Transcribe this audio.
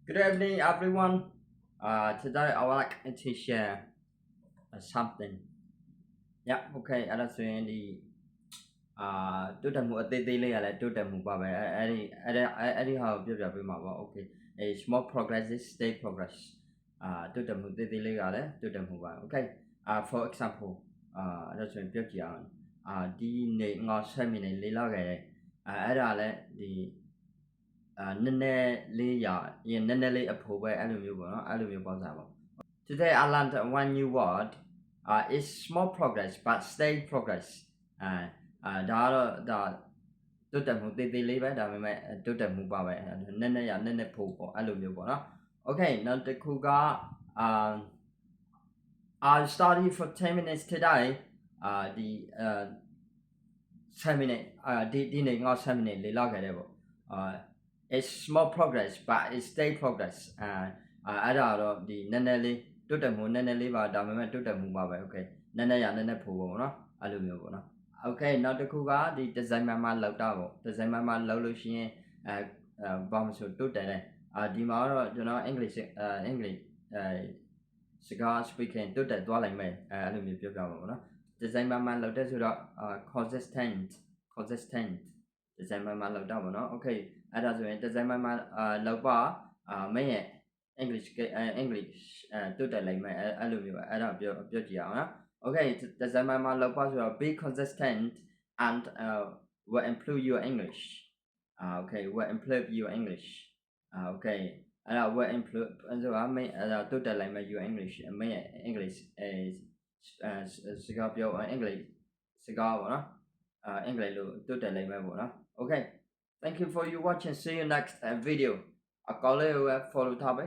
Good evening, everyone. Today I would like to share something. Yeah, okay. That's when the tôi tầm một tê tê lấy lại tôi tầm một bà bé ấy how biểu biểu mà bảo okay. A small progress is steady progress. Tôi tầm một tê tê lấy lại tôi tầm một bà. Okay. For example, that's when biểu chỉ đi này ngõ xe mình này lấy lại cái ấy là đấy đi nene li ya yin nene li aphoပဲအဲ့လိုမျိုးပေါ့နော်အဲ့လိုမျိုးပေါင်းစားပါ Today I learned one new word is small progress but steady progress ဒါကတော့ဒါတိုးတက်မှုသေးသေးလေးပဲဒါပေမဲ့တိုးတက်မှုပါပဲနည်းနည်းရနည်းနည်းဖို့ပေါ့အဲ့လိုမျိုးပေါ့နော် Okay နောက်တစ်ခုကI'll study for 10 minutes today ဒီ10 minutes ဒီနေ့ငါ10 minutes လေးလောက်ခဲ့တယ်ပေါ့It's small progress but it's steady progress အဲ့ဒါတော့ဒီနည်းနည်းလေးတိုးတက်မှုနည်းနည်းလေးပါဒါပေမဲ့တိုးတက်မှုပါပဲ okay နည်းနည်းရနည်းနည်းဖို့ပေါ့နော်အဲ့လိုမျိုးပေါ့နော် okay နောက်တစ်ခုကဒီ design မှာလောက်တာပေါ့ design မှာလောက်လို့ရှိရင်ဘာမှမဆိုတိုးတက်တယ်ဒီမှာတော့ကျွန်တော် English စကား speaking တိုးတက်သွားနိုင်မယ်အဲ့လိုမျိုးပြောပြပါပေါ့နော် design မှာလောက်တဲ့ဆိုတော့consistent design မှာလောက်တာပေါ့နော် okay အဲ့ဒါဆိုရင် design မှာလောက်ပါမင်းရဲ့ English တိုးတက်လိုက်မယ်အဲ့လိုမျိုးအဲ့ဒါပြောကြည့်အောင်နော် okay design မှာလောက်ပါဆိုတော့ be consistent and will improve your English okay will improve your English okay အဲ့ဒါ will improve ဆိုတာမင်းအဲ့ဒါတိုးတက်လိုက်မယ် your English မင်းရဲ့ English စကားပြော English စကားပေါ့နော်English လို့တိုးတက်လိုက်မယ်ပေါ့နော် okay Thank you for your watching. See you next video. အကောလေးကို follow ထားပဲ